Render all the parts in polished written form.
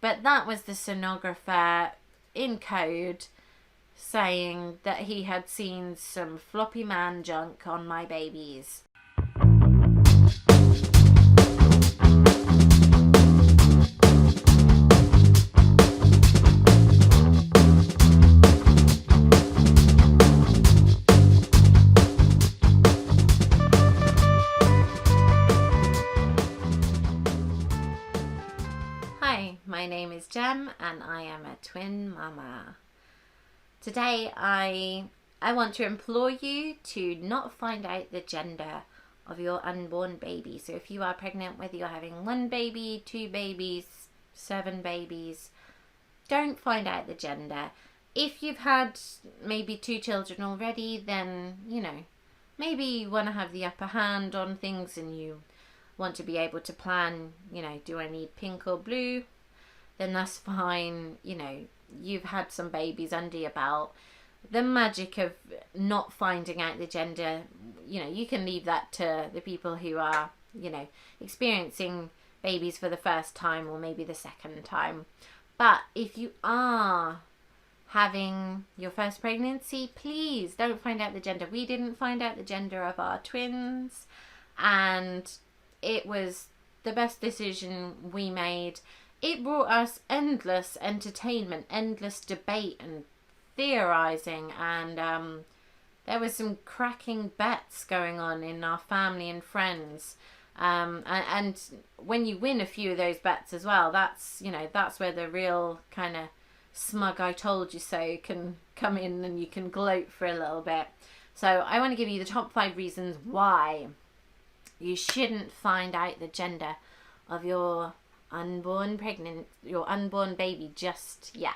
But that was the sonographer in code saying that he had seen some floppy man junk on my babies. Hi, my name is Jem and I am a twin mama. Today I want to implore you to not find out the gender of your unborn baby. So if you are pregnant, whether you're having one baby, two babies, 7 babies, don't find out the gender. If you've had maybe 2 children already, then, maybe you want to have the upper hand on things and you want to be able to plan, do I need pink or blue? Then that's fine. You've had some babies under your belt. The magic of not finding out the gender, you can leave that to the people who are, experiencing babies for the first time or maybe the second time. But if you are having your first pregnancy, please don't find out the gender. We didn't find out the gender of our twins, and it was the best decision we made. It brought us endless entertainment, endless debate and theorizing, and there was some cracking bets going on in our family and friends. And when you win a few of those bets as well, that's where the real kind of smug I told you so can come in, and you can gloat for a little bit. So I want to give you the top 5 reasons why you shouldn't find out the gender of your unborn baby just yet.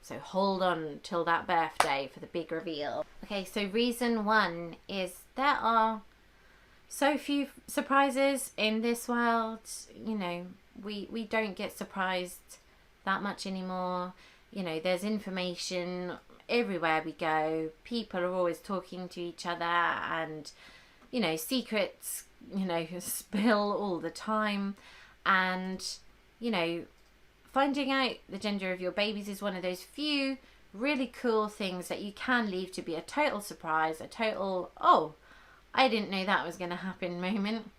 So hold on till that birthday for the big reveal. Okay, so reason 1 is there are so few surprises in this world. We don't get surprised that much anymore. There's information everywhere we go. People are always talking to each other, and secrets spill all the time. And finding out the gender of your babies is one of those few really cool things that you can leave to be a total surprise, a total, oh, I didn't know that was going to happen moment.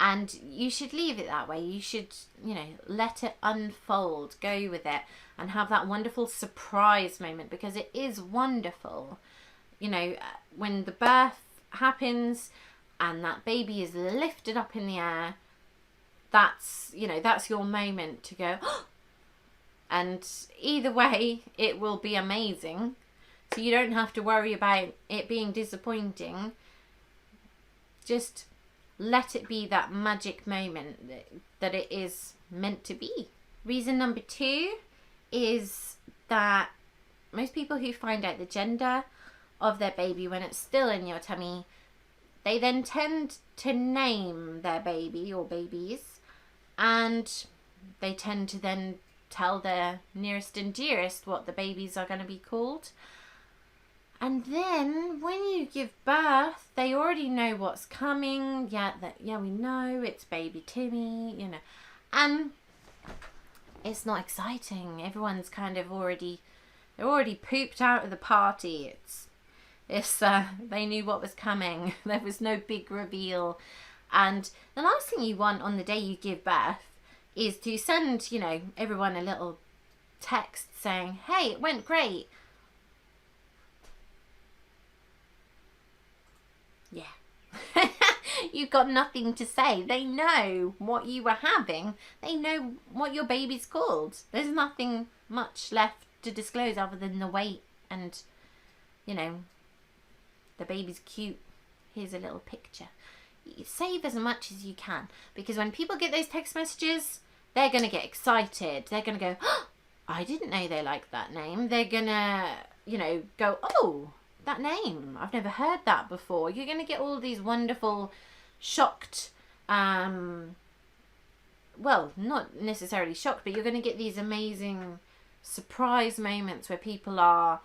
And you should leave it that way. You should, let it unfold, go with it, and have that wonderful surprise moment, because it is wonderful. When the birth happens and that baby is lifted up in the air, that's your moment to go, oh! And either way, it will be amazing. So you don't have to worry about it being disappointing. Just let it be that magic moment that it is meant to be. Reason number 2 is that most people who find out the gender of their baby when it's still in your tummy, they then tend to name their baby or babies, and they tend to then tell their nearest and dearest what the babies are going to be called. And then when you give birth, they already know what's coming. Yeah, we know it's baby Timmy, and it's not exciting. Everyone's kind of they're already pooped out of the party. They knew what was coming. There was no big reveal. And the last thing you want on the day you give birth is to send, everyone a little text saying, hey, it went great. Yeah. You've got nothing to say. They know what you were having. They know what your baby's called. There's nothing much left to disclose other than the weight and, the baby's cute. Here's a little picture. You save as much as you can, because when people get those text messages, they're going to get excited. They're going to go, oh, I didn't know they liked that name. They're going to, go, oh, that name. I've never heard that before. You're going to get all these wonderful, shocked, well, not necessarily shocked, but you're going to get these amazing surprise moments where people are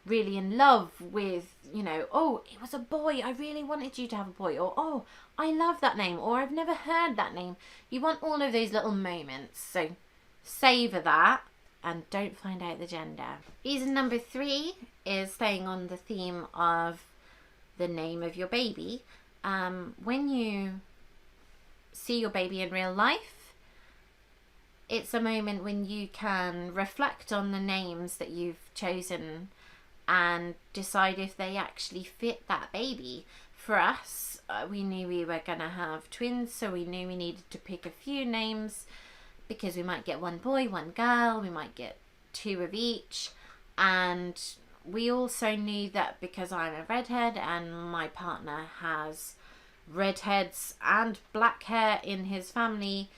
really in love with, oh, it was a boy, I really wanted you to have a boy, or I love that name, or I've never heard that name. You want all of those little moments. So Savour that and don't find out the gender. Reason number 3 is staying on the theme of the name of your baby. When you see your baby in real life, it's a moment when you can reflect on the names that you've chosen and decide if they actually fit that baby. For us, we knew we were going to have twins, so we knew we needed to pick a few names because we might get one boy, one girl, we might get 2 of each. And we also knew that because I'm a redhead and my partner has redheads and black hair in his family,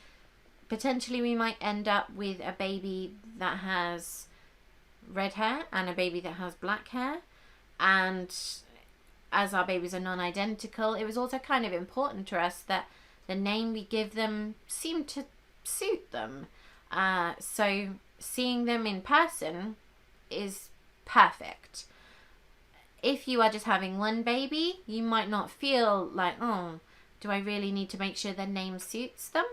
potentially we might end up with a baby that has red hair and a baby that has black hair. And as our babies are non-identical, it was also kind of important to us that the name we give them seemed to suit them. So seeing them in person is perfect. If you are just having one baby, you might not feel like, oh, do I really need to make sure their name suits them?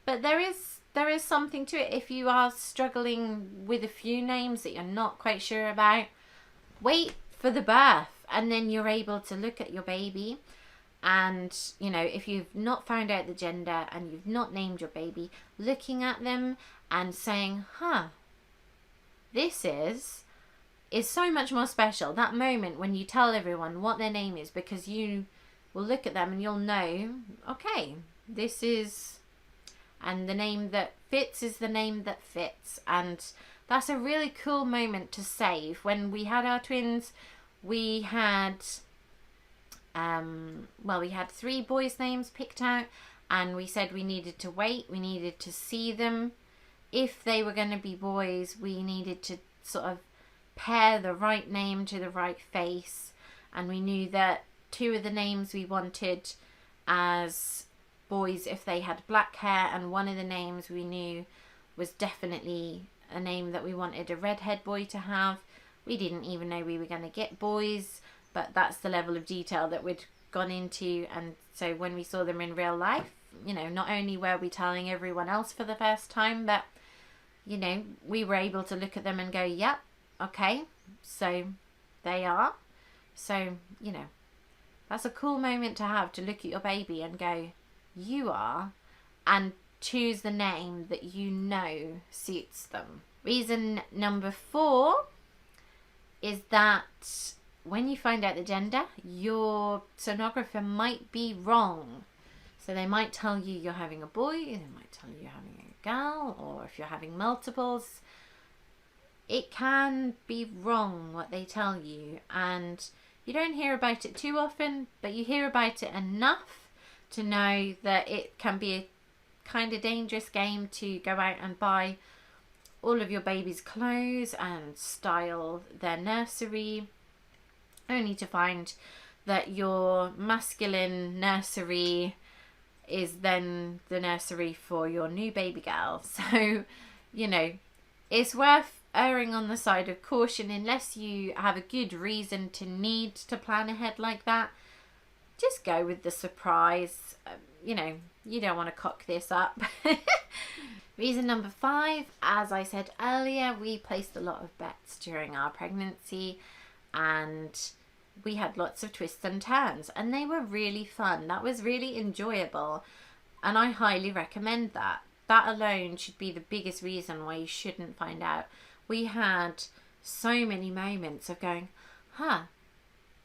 But there is something to it. If you are struggling with a few names that you're not quite sure about, wait for the birth and then you're able to look at your baby. And, you know, if you've not found out the gender and you've not named your baby, looking at them and saying, this is so much more special. That moment when you tell everyone what their name is, because you will look at them and you'll know, okay, this is, and the name that fits is the name that fits. And that's a really cool moment to save. When we had our twins, we had, we had 3 boys' names picked out, and we said we needed to wait, we needed to see them. If they were going to be boys, we needed to sort of pair the right name to the right face. And we knew that 2 of the names we wanted as boys if they had black hair, and one of the names we knew was definitely a name that we wanted a redhead boy to have. We didn't even know we were going to get boys, but that's the level of detail that we'd gone into. And so when we saw them in real life, you know, not only were we telling everyone else for the first time, but, you know, we were able to look at them and go, yep, okay, so they are. So, you know, that's a cool moment to have, to look at your baby and go, you are, and choose the name that you know suits them. Reason number 4 is that when you find out the gender, your sonographer might be wrong. So they might tell you you're having a boy, they might tell you you're having a girl, or if you're having multiples, it can be wrong what they tell you. And you don't hear about it too often, but you hear about it enough to know that it can be a kind of dangerous game to go out and buy all of your baby's clothes and style their nursery, only to find that your masculine nursery is then the nursery for your new baby girl. So, you know, it's worth erring on the side of caution unless you have a good reason to need to plan ahead like that. Just go with the surprise. You know, you don't want to cock this up. Reason number 5, as I said earlier, we placed a lot of bets during our pregnancy and we had lots of twists and turns and they were really fun. That was really enjoyable and I highly recommend that. That alone should be the biggest reason why you shouldn't find out. We had so many moments of going,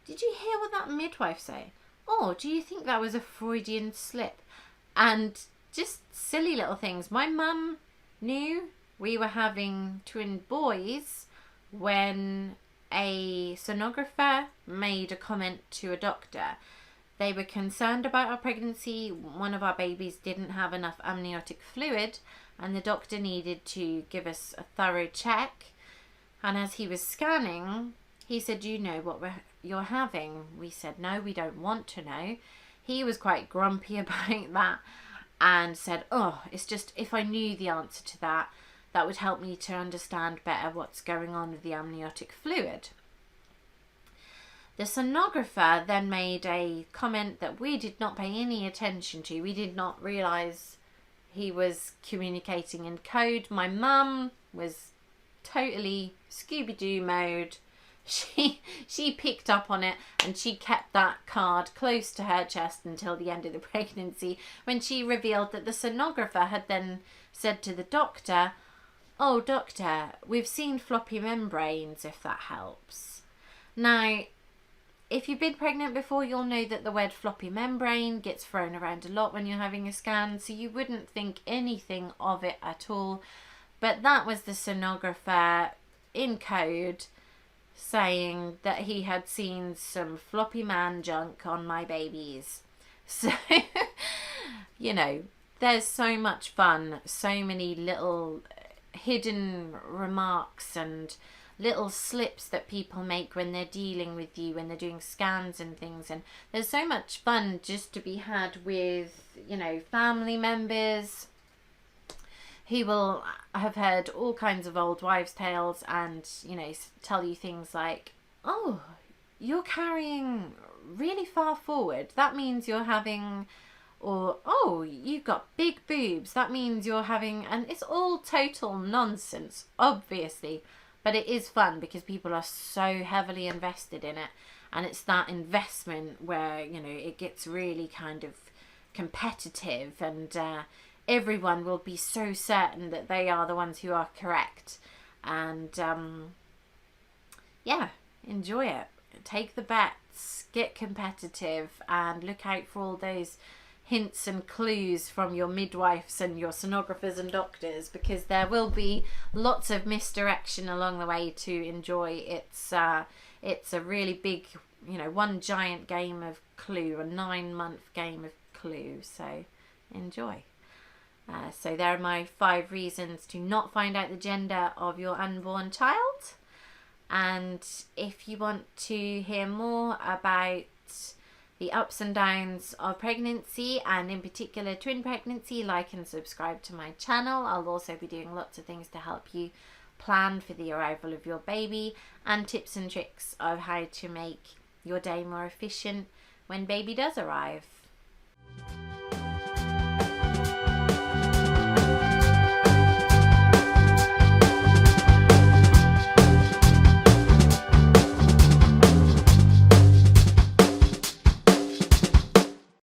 did you hear what that midwife said? Oh, do you think that was a Freudian slip? And just silly little things. My mum knew we were having twin boys when a sonographer made a comment to a doctor. They were concerned about our pregnancy. One of our babies didn't have enough amniotic fluid and the doctor needed to give us a thorough check. And as he was scanning, he said, do you know what you're having? We said, no, we don't want to know. He was quite grumpy about that and said, it's just, if I knew the answer to that, that would help me to understand better what's going on with the amniotic fluid. The sonographer then made a comment that we did not pay any attention to. We did not realise he was communicating in code. My mum was totally Scooby-Doo mode. She picked up on it, and she kept that card close to her chest until the end of the pregnancy, when she revealed that the sonographer had then said to the doctor, "Oh, doctor, we've seen floppy membranes, if that helps." Now, if you've been pregnant before, you'll know that the word floppy membrane gets thrown around a lot when you're having a scan, so you wouldn't think anything of it at all. But that was the sonographer in code saying that he had seen some floppy man junk on my babies. So, you know, there's so much fun, so many little hidden remarks and little slips that people make when they're dealing with you, when they're doing scans and things. And there's so much fun just to be had with, you know, family members who will have heard all kinds of old wives' tales and, you know, tell you things like, "Oh, you're carrying really far forward. That means you're having," or, "Oh, you've got big boobs. That means you're having," and it's all total nonsense, obviously. But it is fun because people are so heavily invested in it. And it's that investment where, you know, it gets really kind of competitive, and everyone will be so certain that they are the ones who are correct. And yeah, enjoy it. Take the bets, get competitive, and look out for all those hints and clues from your midwives and your sonographers and doctors, because there will be lots of misdirection along the way to enjoy. It's a really big, you know, one giant game of Clue, a 9-month game of Clue. So enjoy. So there are my 5 reasons to not find out the gender of your unborn child. And if you want to hear more about the ups and downs of pregnancy, and in particular twin pregnancy, like and subscribe to my channel. I'll also be doing lots of things to help you plan for the arrival of your baby, and tips and tricks of how to make your day more efficient when baby does arrive.